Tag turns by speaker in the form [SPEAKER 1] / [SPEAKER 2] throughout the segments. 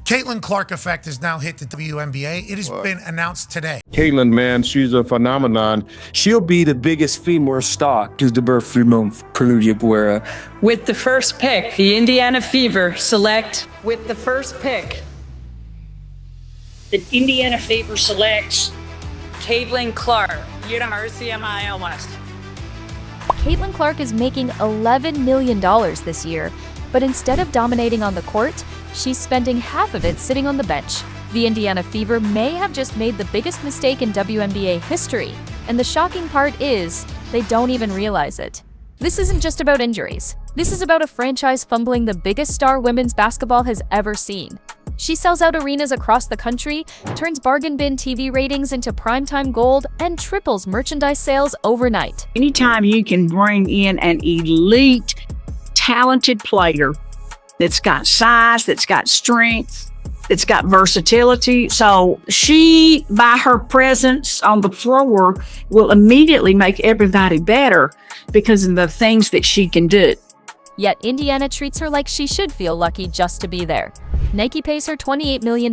[SPEAKER 1] Caitlin Clark effect has now hit the WNBA. It has been announced today.
[SPEAKER 2] Caitlin, man, she's a phenomenon.
[SPEAKER 3] She'll be the biggest female star to the birth month Perugia.
[SPEAKER 4] With the first pick, the Indiana Fever select. With the first pick, the Indiana Fever selects Caitlin Clark, University of Iowa West.
[SPEAKER 5] Caitlin Clark is making $11 million this year, but instead of dominating on the court, she's spending half of it sitting on the bench. The Indiana Fever may have just made the biggest mistake in WNBA history, and the shocking part is, they don't even realize it. This isn't just about injuries. This is about a franchise fumbling the biggest star women's basketball has ever seen. She sells out arenas across the country, turns bargain bin TV ratings into primetime gold, and triples merchandise sales overnight.
[SPEAKER 4] Anytime you can bring in an elite, talented player that's got size, that's got strength, that's got versatility. So she, by her presence on the floor, will immediately make everybody better because of the things that she can do.
[SPEAKER 5] Yet Indiana treats her like she should feel lucky just to be there. Nike pays her $28 million.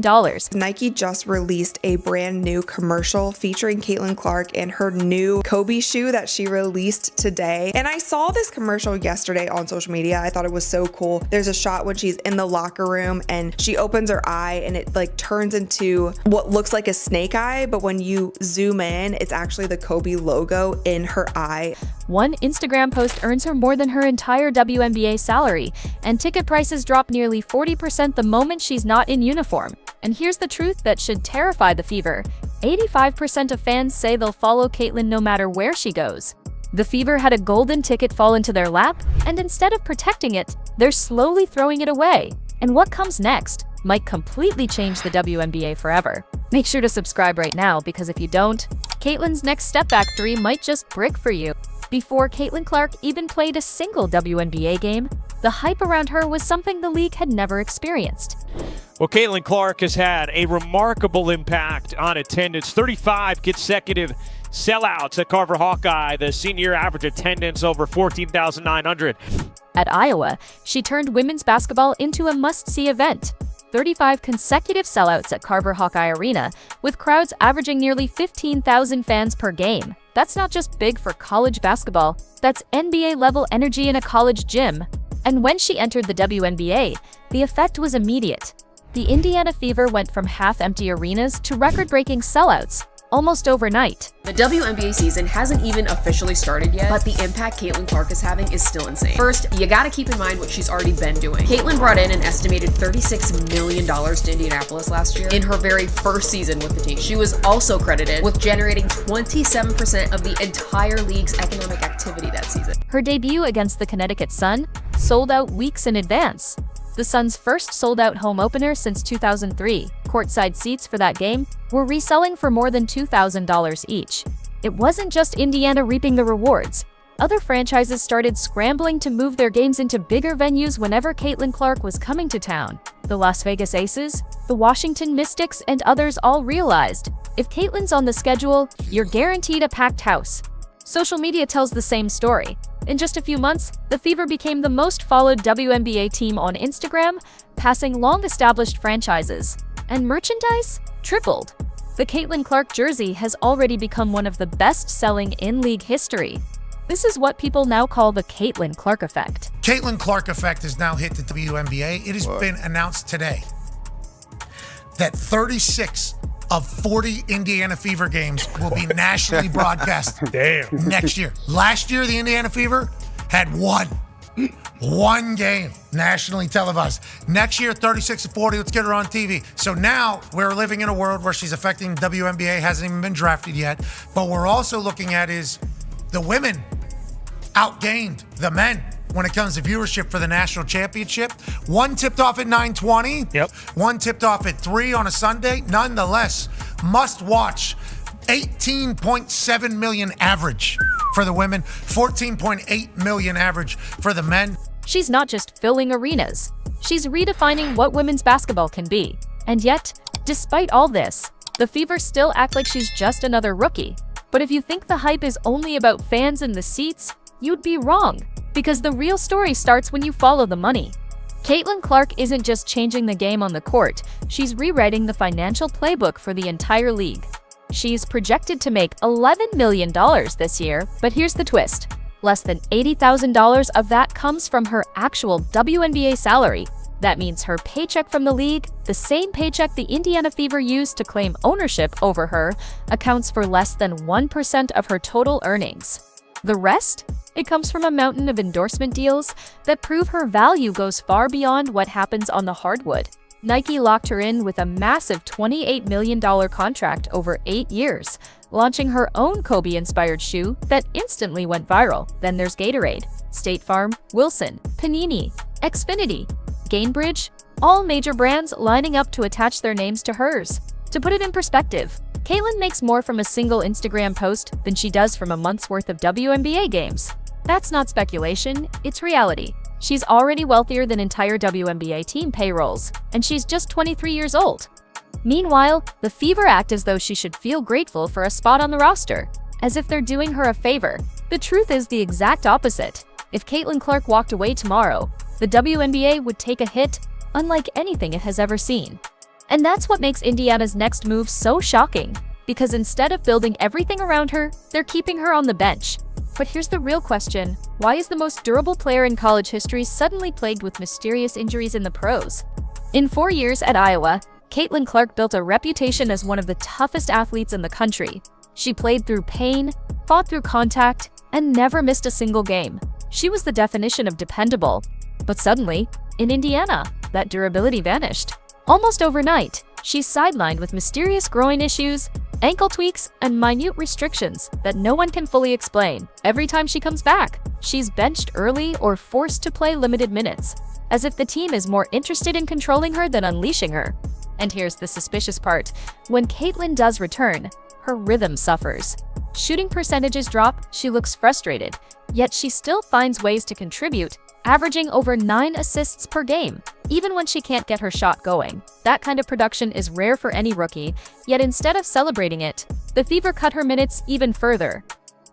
[SPEAKER 6] Nike just released a brand new commercial featuring Caitlin Clark and her new Kobe shoe that she released today. And I saw this commercial yesterday on social media. I thought it was so cool. There's a shot when she's in the locker room and she opens her eye and it like turns into what looks like a snake eye, but when you zoom in, it's actually the Kobe logo in her eye.
[SPEAKER 5] One Instagram post earns her more than her entire WNBA salary, and ticket prices drop nearly 40% the moment she's not in uniform. And here's the truth that should terrify the Fever. 85% of fans say they'll follow Caitlin no matter where she goes. The Fever had a golden ticket fall into their lap, and instead of protecting it, they're slowly throwing it away. And what comes next might completely change the WNBA forever. Make sure to subscribe right now, because if you don't, Caitlin's next step back three might just brick for you. Before Caitlin Clark even played a single WNBA game, the hype around her was something the league had never experienced.
[SPEAKER 7] Well, Caitlin Clark has had a remarkable impact on attendance. 35 consecutive sellouts at Carver-Hawkeye. The senior average attendance over 14,900.
[SPEAKER 5] At Iowa, she turned women's basketball into a must-see event. 35 consecutive sellouts at Carver-Hawkeye Arena, with crowds averaging nearly 15,000 fans per game. That's not just big for college basketball, that's NBA-level energy in a college gym. And when she entered the WNBA, the effect was immediate. The Indiana Fever went from half-empty arenas to record-breaking sellouts, almost overnight.
[SPEAKER 8] The WNBA season hasn't even officially started yet, but the impact Caitlin Clark is having is still insane. First, you gotta keep in mind what she's already been doing. Caitlin brought in an estimated $36 million to Indianapolis last year in her very first season with the team. She was also credited with generating 27% of the entire league's economic activity that season.
[SPEAKER 5] Her debut against the Connecticut Sun sold out weeks in advance. The Sun's first sold-out home opener since 2003. Courtside seats for that game were reselling for more than $2,000 each. It wasn't just Indiana reaping the rewards. Other franchises started scrambling to move their games into bigger venues whenever Caitlin Clark was coming to town. The Las Vegas Aces, the Washington Mystics, and others all realized, if Caitlin's on the schedule, you're guaranteed a packed house. Social media tells the same story. In just a few months, the Fever became the most followed WNBA team on Instagram, passing long-established franchises. And merchandise tripled. The Caitlin Clark jersey has already become one of the best-selling in league history. This is what people now call the Caitlin Clark effect.
[SPEAKER 1] Caitlin Clark effect has now hit the WNBA. It has been announced today that 36 of 40 Indiana Fever games will be nationally broadcast next year. Last year, the Indiana Fever had one game nationally televised. Next year, 36 of 40, let's get her on TV. So now we're living in a world where she's affecting WNBA, hasn't even been drafted yet. But we're also looking at is the women outgained the men when it comes to viewership for the national championship. One tipped off at 9:20.
[SPEAKER 7] Yep.
[SPEAKER 1] One tipped off at 3 on a Sunday. Nonetheless, must watch. 18.7 million average for the women, 14.8 million average for the men.
[SPEAKER 5] She's not just filling arenas. She's redefining what women's basketball can be. And yet, despite all this, the Fever still act like she's just another rookie. But if you think the hype is only about fans in the seats, you'd be wrong. Because the real story starts when you follow the money. Caitlin Clark isn't just changing the game on the court, she's rewriting the financial playbook for the entire league. She's projected to make $11 million this year, but here's the twist. Less than $80,000 of that comes from her actual WNBA salary. That means her paycheck from the league, the same paycheck the Indiana Fever used to claim ownership over her, accounts for less than 1% of her total earnings. The rest? It comes from a mountain of endorsement deals that prove her value goes far beyond what happens on the hardwood. Nike locked her in with a massive $28 million contract over 8 years, launching her own Kobe-inspired shoe that instantly went viral. Then there's Gatorade, State Farm, Wilson, Panini, Xfinity, Gainbridge, all major brands lining up to attach their names to hers. To put it in perspective, Caitlin makes more from a single Instagram post than she does from a month's worth of WNBA games. That's not speculation, it's reality. She's already wealthier than entire WNBA team payrolls, and she's just 23 years old. Meanwhile, the Fever act as though she should feel grateful for a spot on the roster, as if they're doing her a favor. The truth is the exact opposite. If Caitlin Clark walked away tomorrow, the WNBA would take a hit unlike anything it has ever seen. And that's what makes Indiana's next move so shocking, because instead of building everything around her, they're keeping her on the bench. But here's the real question. Why is the most durable player in college history suddenly plagued with mysterious injuries in the pros? In 4 years at Iowa, Caitlin Clark built a reputation as one of the toughest athletes in the country. She played through pain, fought through contact, and never missed a single game. She was the definition of dependable. But suddenly, in Indiana, that durability vanished. Almost overnight, she's sidelined with mysterious groin issues, ankle tweaks, and minute restrictions that no one can fully explain. Every time she comes back, she's benched early or forced to play limited minutes, as if the team is more interested in controlling her than unleashing her. And here's the suspicious part. When Caitlin does return, her rhythm suffers. Shooting percentages drop, she looks frustrated, yet she still finds ways to contribute, averaging over 9 assists per game, even when she can't get her shot going. That kind of production is rare for any rookie, yet instead of celebrating it, the Fever cut her minutes even further.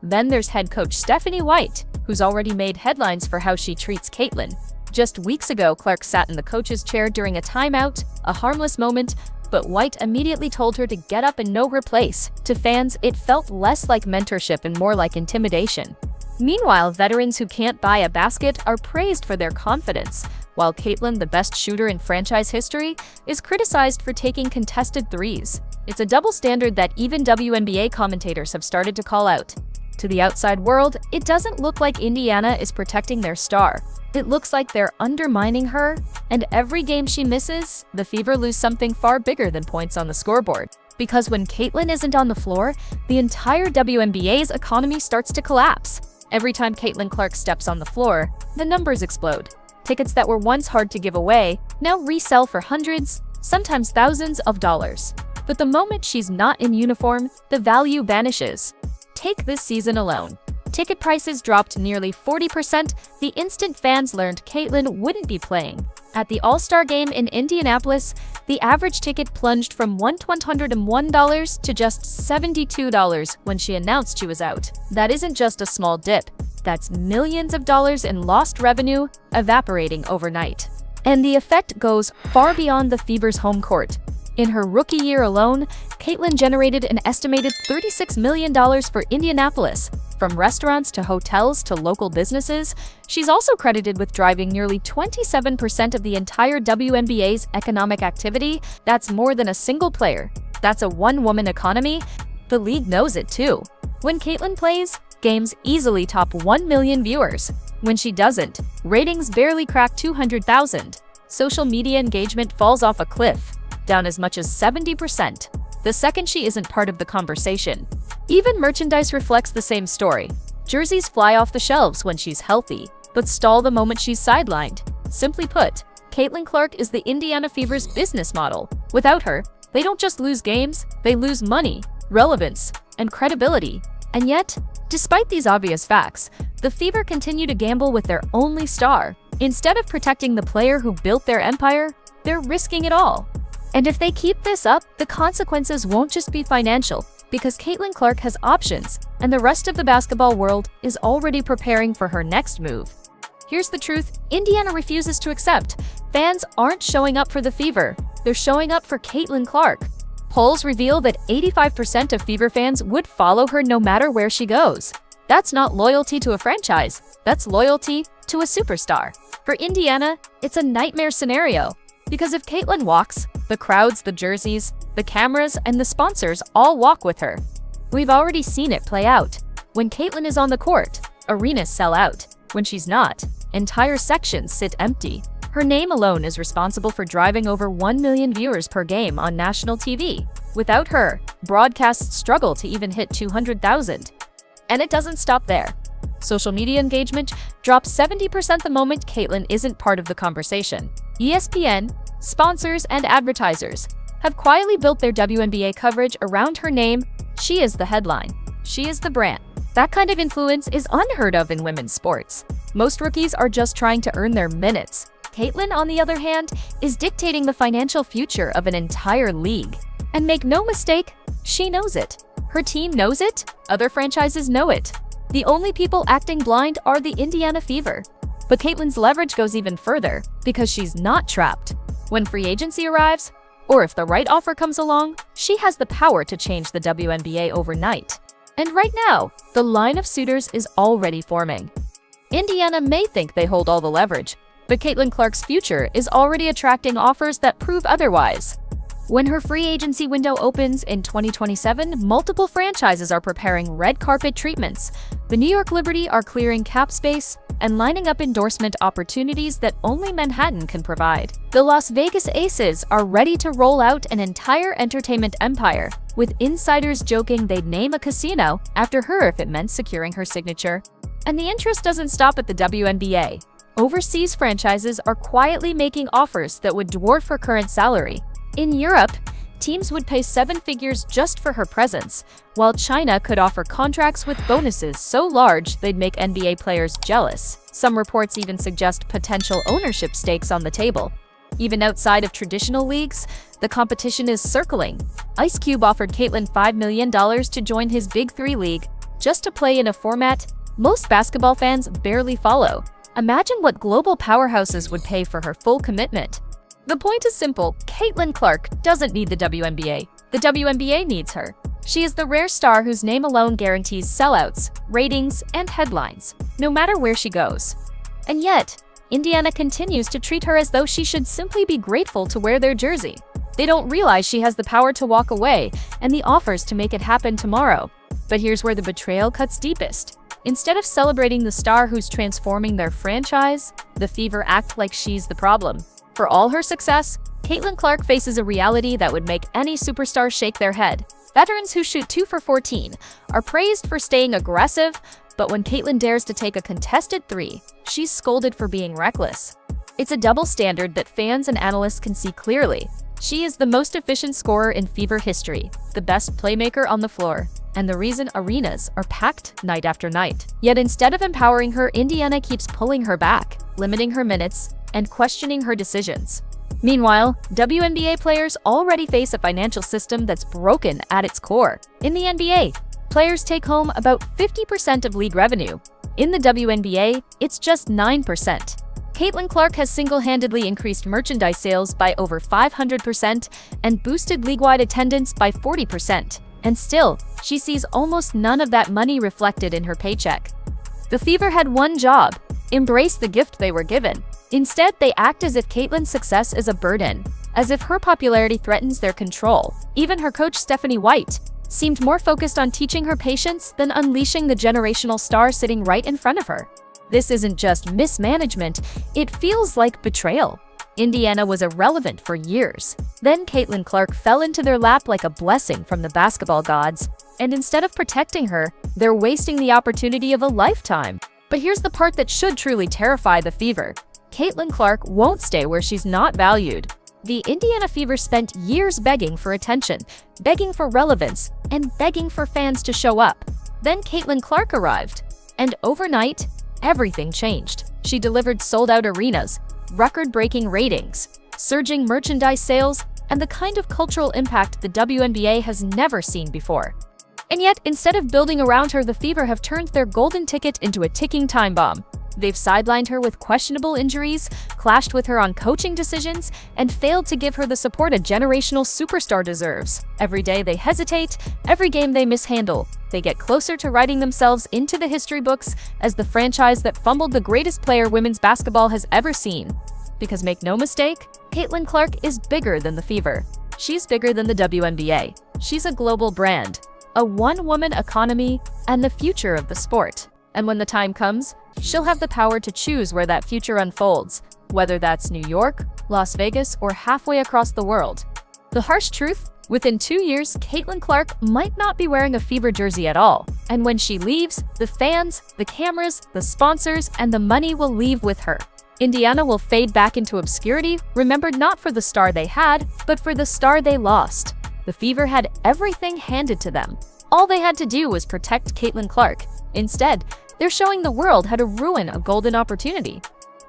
[SPEAKER 5] Then there's head coach Stephanie White, who's already made headlines for how she treats Caitlin. Just weeks ago, Clark sat in the coach's chair during a timeout, a harmless moment, but White immediately told her to get up and know her place. To fans, it felt less like mentorship and more like intimidation. Meanwhile, veterans who can't buy a basket are praised for their confidence, while Caitlin, the best shooter in franchise history, is criticized for taking contested threes. It's a double standard that even WNBA commentators have started to call out. To the outside world, it doesn't look like Indiana is protecting their star. It looks like they're undermining her, and every game she misses, the Fever lose something far bigger than points on the scoreboard. Because when Caitlin isn't on the floor, the entire WNBA's economy starts to collapse. Every time Caitlin Clark steps on the floor, the numbers explode. Tickets that were once hard to give away now resell for hundreds, sometimes thousands of dollars. But the moment she's not in uniform, the value vanishes. Take this season alone. Ticket prices dropped nearly 40% the instant fans learned Caitlin wouldn't be playing. At the All-Star game in Indianapolis, the average ticket plunged from $101 to just $72 when she announced she was out. That isn't just a small dip. That's millions of dollars in lost revenue evaporating overnight. And the effect goes far beyond the Fever's home court. In her rookie year alone, Caitlin generated an estimated $36 million for Indianapolis. From restaurants to hotels to local businesses, she's also credited with driving nearly 27% of the entire WNBA's economic activity. That's more than a single player. That's a one-woman economy. The league knows it too. When Caitlin plays, games easily top 1 million viewers. When she doesn't, ratings barely crack 200,000. Social media engagement falls off a cliff, down as much as 70%, the second she isn't part of the conversation. Even merchandise reflects the same story. Jerseys fly off the shelves when she's healthy, but stall the moment she's sidelined. Simply put, Caitlin Clark is the Indiana Fever's business model. Without her, they don't just lose games, they lose money, relevance, and credibility. And yet, despite these obvious facts, the Fever continue to gamble with their only star. Instead of protecting the player who built their empire, they're risking it all. And if they keep this up, the consequences won't just be financial, because Caitlin Clark has options, and the rest of the basketball world is already preparing for her next move. Here's the truth Indiana refuses to accept. Fans aren't showing up for the Fever, they're showing up for Caitlin Clark. Polls reveal that 85% of Fever fans would follow her no matter where she goes. That's not loyalty to a franchise, that's loyalty to a superstar. For Indiana, it's a nightmare scenario, because if Caitlin walks, the crowds, the jerseys, the cameras, and the sponsors all walk with her. We've already seen it play out. When Caitlin is on the court, arenas sell out. When she's not, entire sections sit empty. Her name alone is responsible for driving over 1 million viewers per game on national TV. Without her, broadcasts struggle to even hit 200,000. And it doesn't stop there. Social media engagement drops 70% the moment Caitlin isn't part of the conversation. ESPN, sponsors, and advertisers have quietly built their WNBA coverage around her name. She is the headline. She is the brand. That kind of influence is unheard of in women's sports. Most rookies are just trying to earn their minutes. Caitlin, on the other hand, is dictating the financial future of an entire league. And make no mistake, she knows it. Her team knows it, other franchises know it. The only people acting blind are the Indiana Fever. But Caitlin's leverage goes even further because she's not trapped. When free agency arrives, or if the right offer comes along, she has the power to change the WNBA overnight. And right now, the line of suitors is already forming. Indiana may think they hold all the leverage, but Caitlin Clark's future is already attracting offers that prove otherwise. When her free agency window opens in 2027, multiple franchises are preparing red carpet treatments. The New York Liberty are clearing cap space and lining up endorsement opportunities that only Manhattan can provide. The Las Vegas Aces are ready to roll out an entire entertainment empire, with insiders joking they'd name a casino after her if it meant securing her signature. And the interest doesn't stop at the WNBA. Overseas franchises are quietly making offers that would dwarf her current salary. In Europe, teams would pay 7 figures just for her presence, while China could offer contracts with bonuses so large they'd make NBA players jealous. Some reports even suggest potential ownership stakes on the table. Even outside of traditional leagues, the competition is circling. Ice Cube offered Caitlin $5 million to join his Big Three league, just to play in a format most basketball fans barely follow. Imagine what global powerhouses would pay for her full commitment. The point is simple, Caitlin Clark doesn't need the WNBA. The WNBA needs her. She is the rare star whose name alone guarantees sellouts, ratings, and headlines, no matter where she goes. And yet, Indiana continues to treat her as though she should simply be grateful to wear their jersey. They don't realize she has the power to walk away and the offers to make it happen tomorrow. But here's where the betrayal cuts deepest. Instead of celebrating the star who's transforming their franchise, the Fever act like she's the problem. For all her success, Caitlin Clark faces a reality that would make any superstar shake their head. Veterans who shoot 2 for 14 are praised for staying aggressive, but when Caitlin dares to take a contested 3, she's scolded for being reckless. It's a double standard that fans and analysts can see clearly. She is the most efficient scorer in Fever history, the best playmaker on the floor, and the reason arenas are packed night after night. Yet instead of empowering her, Indiana keeps pulling her back, limiting her minutes, and questioning her decisions. Meanwhile, WNBA players already face a financial system that's broken at its core. In the NBA, players take home about 50% of league revenue. In the WNBA, it's just 9%. Caitlin Clark has single-handedly increased merchandise sales by over 500% and boosted league-wide attendance by 40%. And still, she sees almost none of that money reflected in her paycheck. The Fever had one job: embrace the gift they were given. Instead, they act as if Caitlin's success is a burden, as if her popularity threatens their control. Even her coach, Stephanie White, seemed more focused on teaching her patience than unleashing the generational star sitting right in front of her. This isn't just mismanagement, it feels like betrayal. Indiana was irrelevant for years. Then Caitlin Clark fell into their lap like a blessing from the basketball gods. And instead of protecting her, they're wasting the opportunity of a lifetime. But here's the part that should truly terrify the Fever. Caitlin Clark won't stay where she's not valued. The Indiana Fever spent years begging for attention, begging for relevance, and begging for fans to show up. Then Caitlin Clark arrived, and overnight, everything changed. She delivered sold-out arenas, record-breaking ratings, surging merchandise sales, and the kind of cultural impact the WNBA has never seen before. And yet, instead of building around her, the Fever have turned their golden ticket into a ticking time bomb. They've sidelined her with questionable injuries, clashed with her on coaching decisions, and failed to give her the support a generational superstar deserves. Every day they hesitate, every game they mishandle. They get closer to writing themselves into the history books as the franchise that fumbled the greatest player women's basketball has ever seen. Because make no mistake, Caitlin Clark is bigger than the Fever. She's bigger than the WNBA. She's a global brand, a one-woman economy, and the future of the sport. And when the time comes, she'll have the power to choose where that future unfolds, whether that's New York, Las Vegas, or halfway across the world. The harsh truth? Within 2 years, Caitlin Clark might not be wearing a Fever jersey at all. And when she leaves, the fans, the cameras, the sponsors, and the money will leave with her. Indiana will fade back into obscurity, remembered not for the star they had, but for the star they lost. The Fever had everything handed to them. All they had to do was protect Caitlin Clark. Instead, they're showing the world how to ruin a golden opportunity.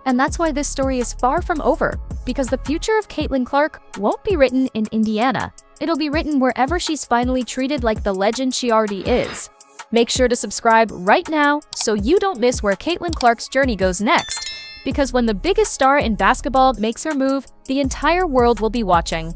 [SPEAKER 5] And that's why this story is far from over, because the future of Caitlin Clark won't be written in Indiana. It'll be written wherever she's finally treated like the legend she already is. Make sure to subscribe right now so you don't miss where Caitlin Clark's journey goes next, because when the biggest star in basketball makes her move, the entire world will be watching.